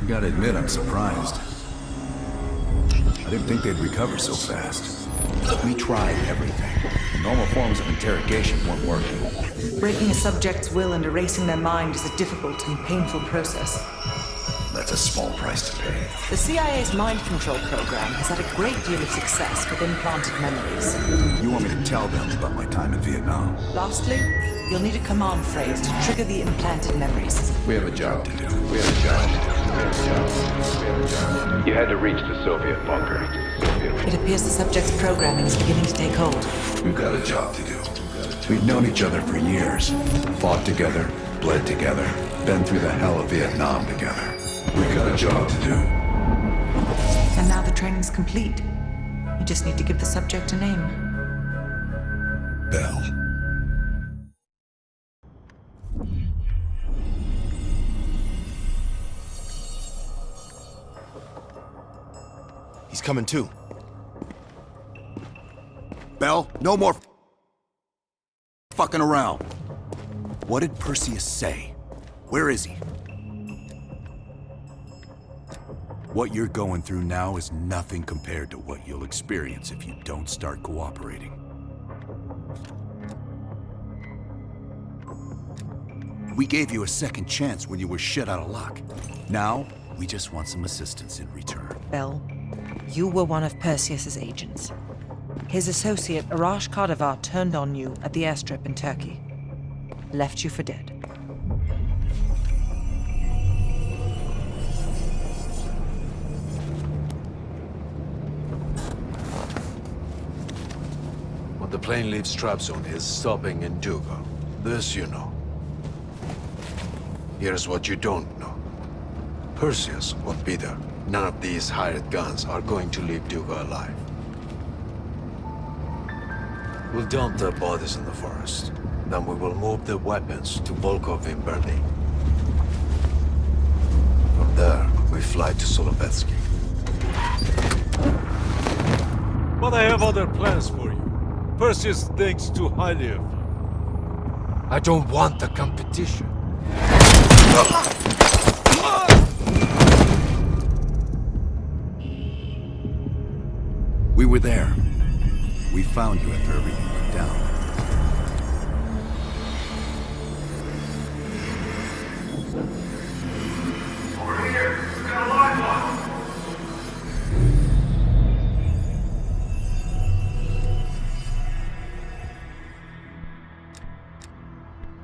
I gotta admit, I'm surprised. I didn't think they'd recover so fast. We tried everything. Normal forms of interrogation weren't working. Breaking a subject's will and erasing their mind is a difficult and painful process. That's a small price to pay. The CIA's mind control program has had a great deal of success with implanted memories. You want me to tell them about my time in Vietnam? Lastly, you'll need a command phrase to trigger the implanted memories. We have a job to do. You had to reach the Soviet bunker. It appears the subject's programming is beginning to take hold. We've got a job to do. We've known each other for years. Fought together, bled together, been through the hell of Vietnam together. We've got a job to do. And now the training's complete. You just need to give the subject a name. Bell. He's coming too. Bell, no more fucking around. What did Perseus say? Where is he? What you're going through now is nothing compared to what you'll experience if you don't start cooperating. We gave you a second chance when you were shit out of luck. Now, we just want some assistance in return. Bell, you were one of Perseus's agents. His associate, Arash Kardavar, turned on you at the airstrip in Turkey. Left you for dead. When the plane leaves Trabzon, it's stopping in Duga. This you know. Here's what you don't know. Perseus won't be there. None of these hired guns are going to leave Duga alive. We'll dump their bodies in the forest. Then we will move the weapons to Volkov in Berlin. From there, we fly to Solovetsky. But I have other plans for you. Perseus thinks too highly of you. I don't want the competition. We were there. We found you after everything went down. Over here! We got a live one!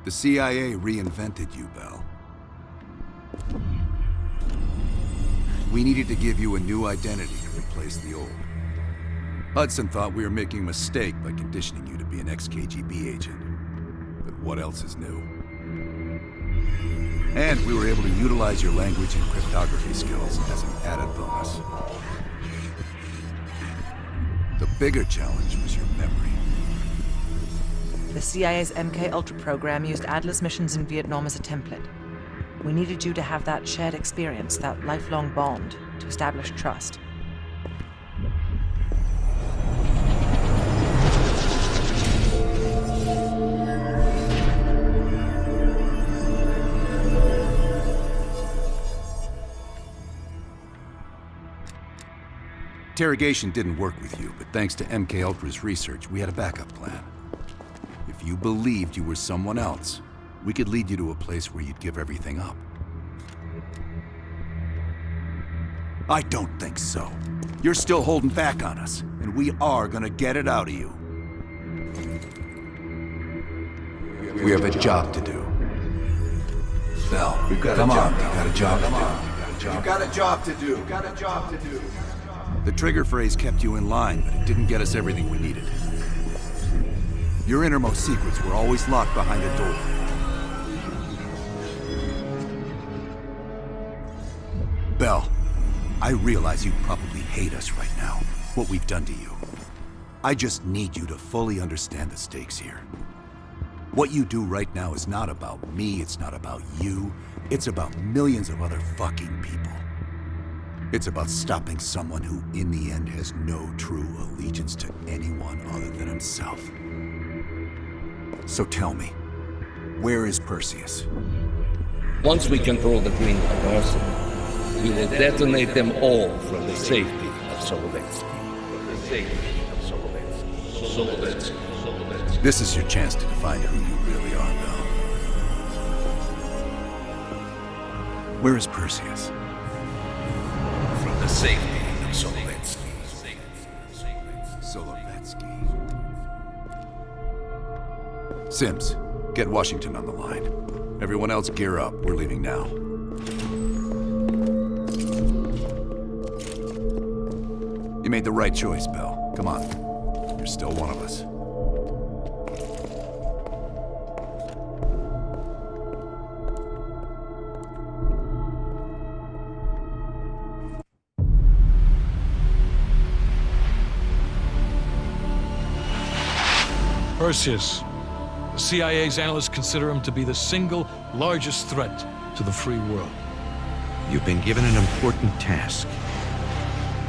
The CIA reinvented you, Bell. We needed to give you a new identity to replace the old. Hudson thought we were making a mistake by conditioning you to be an ex-KGB agent. But what else is new? And we were able to utilize your language and cryptography skills as an added bonus. The bigger challenge was your memory. The CIA's MK Ultra program used Adler's missions in Vietnam as a template. We needed you to have that shared experience, that lifelong bond, to establish trust. Interrogation didn't work with you, but thanks to MK Ultra's research, we had a backup plan. If you believed you were someone else, we could lead you to a place where you'd give everything up. I don't think so. You're still holding back on us, and we are gonna get it out of you. We have a job to do. Bell, we've got a job. We've got a job to do. You've got a job to do. You've got a job to do. The trigger phrase kept you in line, but it didn't get us everything we needed. Your innermost secrets were always locked behind a door. Bell, I realize you probably hate us right now, what we've done to you. I just need you to fully understand the stakes here. What you do right now is not about me, it's not about you, it's about millions of other fucking people. It's about stopping someone who, in the end, has no true allegiance to anyone other than himself. So tell me, where is Perseus? Once we control the Green Light Arsenal, we will detonate them all from the safety of Solovetsky. This is your chance to define who you really are, Bell. Where is Perseus? From the safety of Solovetsky. Solovetsky. Sims, get Washington on the line. Everyone else gear up. We're leaving now. You made the right choice, Bell. Come on. You're still one of us. Perseus. The CIA's analysts consider him to be the single largest threat to the free world. You've been given an important task.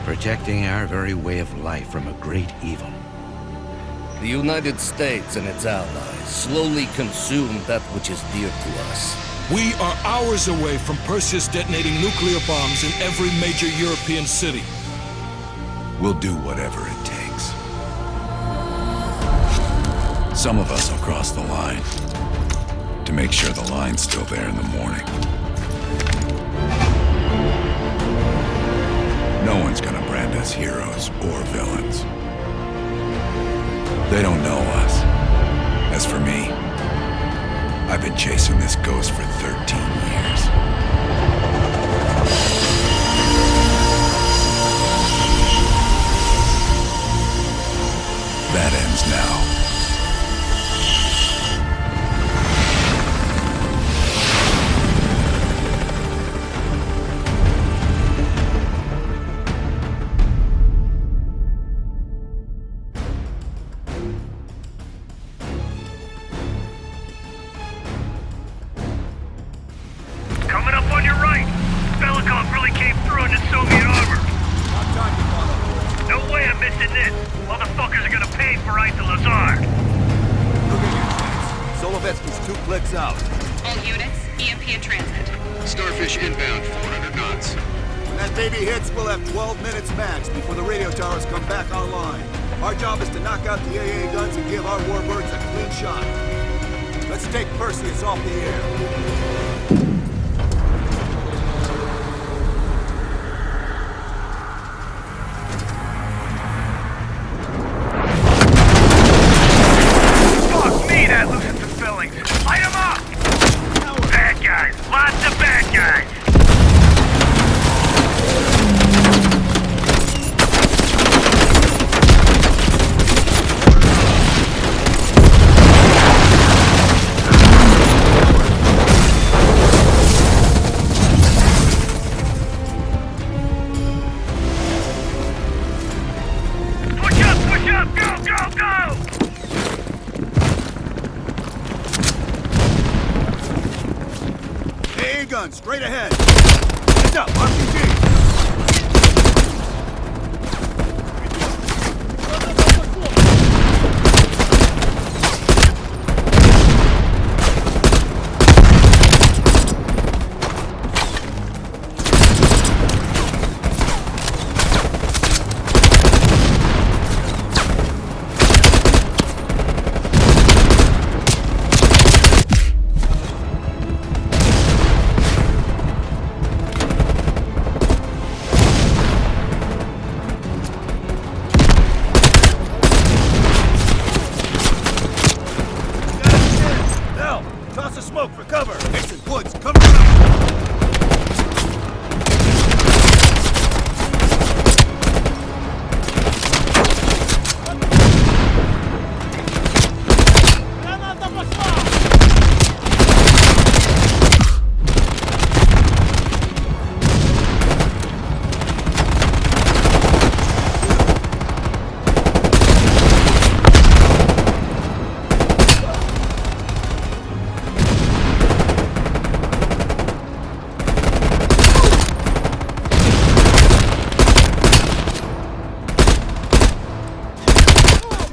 Protecting our very way of life from a great evil. The United States and its allies slowly consume that which is dear to us. We are hours away from Perseus detonating nuclear bombs in every major European city. We'll do whatever it takes. Some of us will cross the line to make sure the line's still there in the morning. No one's gonna brand us heroes or villains. They don't know us. As for me, I've been chasing this ghost for 13 years. That ends now. Coming up on your right. Belikov really came through in the Soviet armor. No way I'm missing this. Motherfuckers are gonna pay for right to Lazar. Look at your chance. Solovetsky's 2 clicks out. All units, EMP in transit. Starfish inbound, 400 knots. When that baby hits, we'll have 12 minutes max before the radio towers come back online. Our job is to knock out the AA guns and give our warbirds a clean shot. Let's take Perseus off the air. That loosens the fillings. Light them up! Bad guys. Lots of bad guys. Push up! Push up! Go! Go! Go! AA gun, straight ahead. Heads up, RPG. Toss a smoke for cover. Mason Woods, cover up.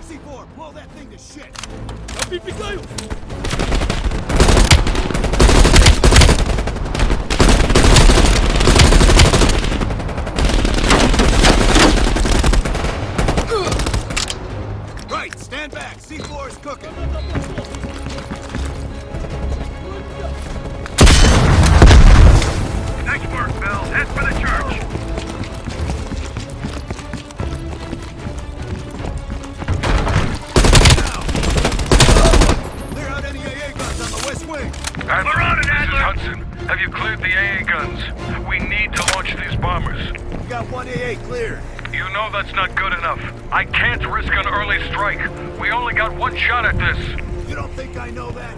C4, blow that thing to shit. Right, stand back. C4 is cooking. Nice work, Bill. Head for the church. Clear out any AA guns on the west wing. We're on it, Adler. Hudson, have you cleared the AA guns? We need to launch these bombers. We got one AA cleared. You know that's not good enough. I can't risk an early strike. We only got one shot at this. You don't think I know that?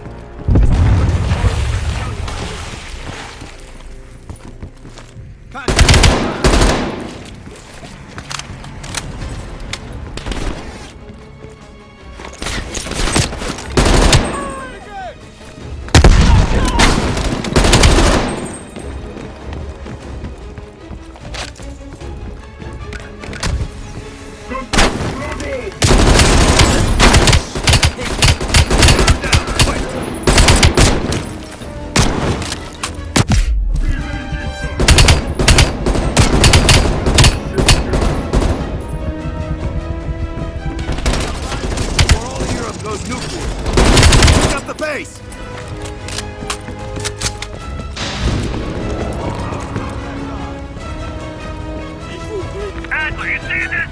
Adler, you seeing this?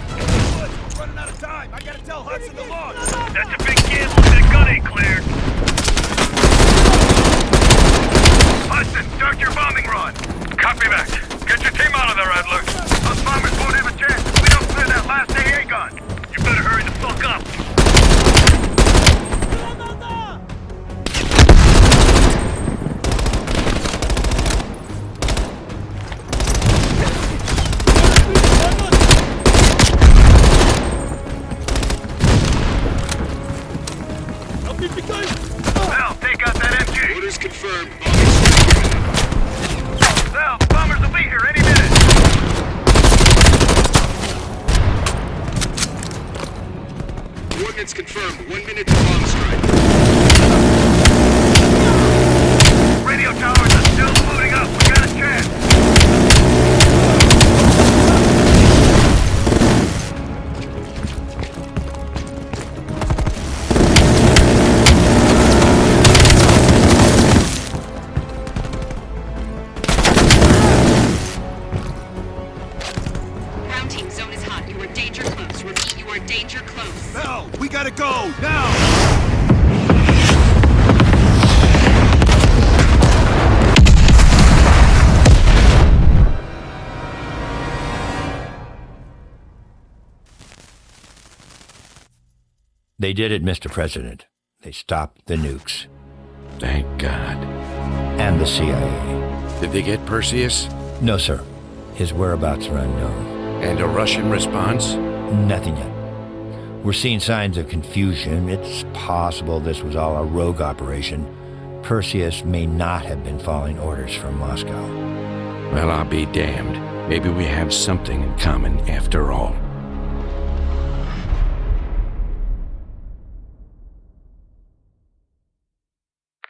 It's running out of time. I gotta tell Hudson to launch. That's a big gamble if the gun ain't cleared. Hudson, start your bombing run. Copy that. Get your team out of there, Adler. Those bombers won't have a chance if we don't clear that last AA gun. You better hurry the fuck up. Val, take out that MG. Orders confirmed. Val, the bombers will be here any minute. Coordinates confirmed. 1 minute to bomb strike. Radio towers are still moving up. We got a chance. Ground team, zone is hot. You are danger close. Repeat, you are danger close. Bell, we gotta go, now! They did it, Mr. President. They stopped the nukes. Thank God. And the CIA. Did they get Perseus? No, sir. His whereabouts are unknown. And a Russian response? Nothing yet. We're seeing signs of confusion. It's possible this was all a rogue operation. Perseus may not have been following orders from Moscow. Well, I'll be damned. Maybe we have something in common after all.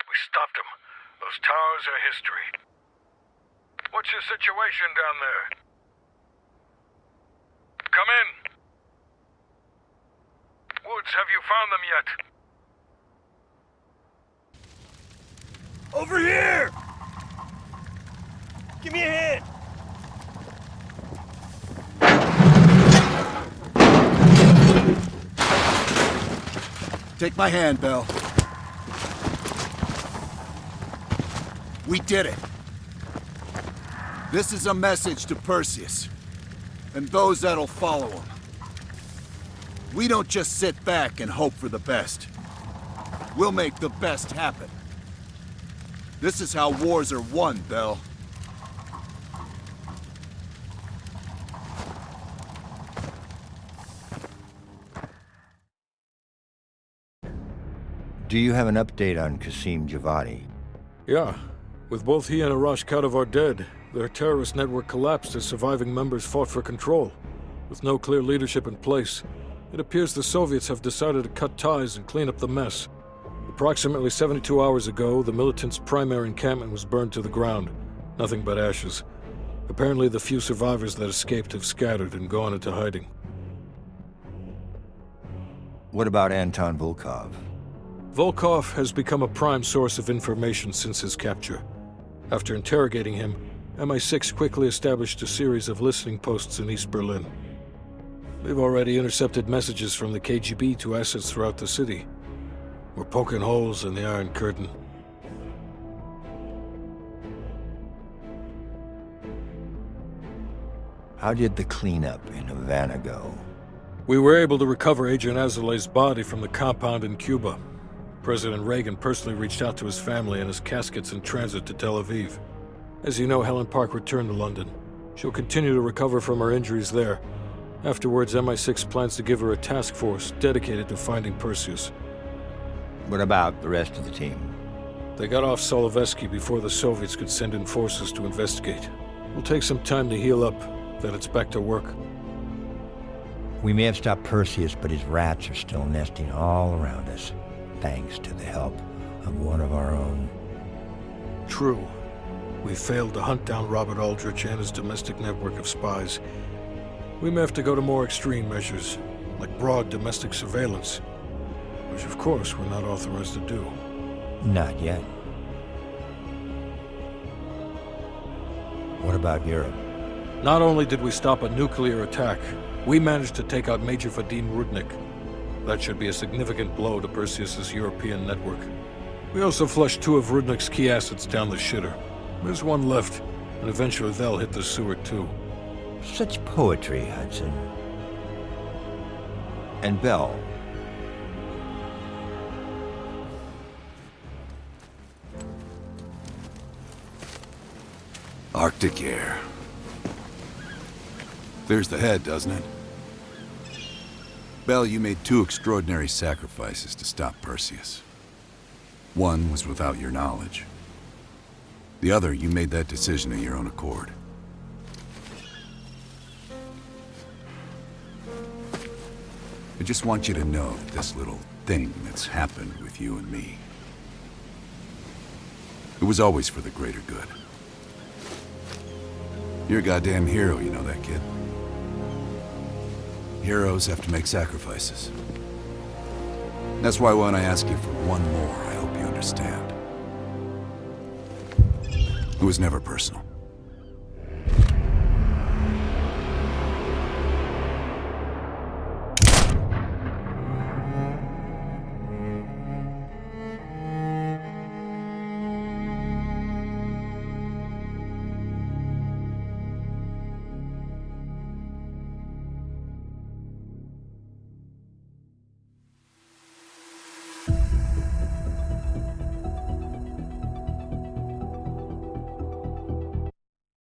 We stopped them. Those towers are history. What's your situation down there? Come in. Woods, have you found them yet? Over here! Give me a hand! Take my hand, Bell. We did it. This is a message to Perseus, and those that'll follow him. We don't just sit back and hope for the best. We'll make the best happen. This is how wars are won, Bell. Do you have an update on Qasim Javadi? Yeah. With both he and Arash Kadavar dead, their terrorist network collapsed as surviving members fought for control. With no clear leadership in place, it appears the Soviets have decided to cut ties and clean up the mess. Approximately 72 hours ago, the militants' primary encampment was burned to the ground. Nothing but ashes. Apparently, the few survivors that escaped have scattered and gone into hiding. What about Anton Volkov? Volkov has become a prime source of information since his capture. After interrogating him, MI6 quickly established a series of listening posts in East Berlin. They've already intercepted messages from the KGB to assets throughout the city. We're poking holes in the Iron Curtain. How did the cleanup in Havana go? We were able to recover Agent Azoulay's body from the compound in Cuba. President Reagan personally reached out to his family, and his casket's in transit to Tel Aviv. As you know, Helen Park returned to London. She'll continue to recover from her injuries there. Afterwards, MI6 plans to give her a task force dedicated to finding Perseus. What about the rest of the team? They got off Solovetsky before the Soviets could send in forces to investigate. We'll take some time to heal up, then it's back to work. We may have stopped Perseus, but his rats are still nesting all around us, thanks to the help of one of our own. True. We failed to hunt down Robert Aldrich and his domestic network of spies. We may have to go to more extreme measures, like broad domestic surveillance, which of course we're not authorized to do. Not yet. What about Europe? Not only did we stop a nuclear attack, we managed to take out Major Vadim Rudnik. That should be a significant blow to Perseus's European network. We also flushed 2 of Rudnik's key assets down the shitter. There's one left, and eventually they'll hit the sewer too. Such poetry, Hudson. And Bell. Arctic air. Clears the head, doesn't it? Bell, you made 2 extraordinary sacrifices to stop Perseus. One was without your knowledge. The other, you made that decision of your own accord. I just want you to know that this little thing that's happened with you and me, it was always for the greater good. You're a goddamn hero, you know that, kid. Heroes have to make sacrifices. That's why when I ask you for one more, I hope you understand. It was never personal.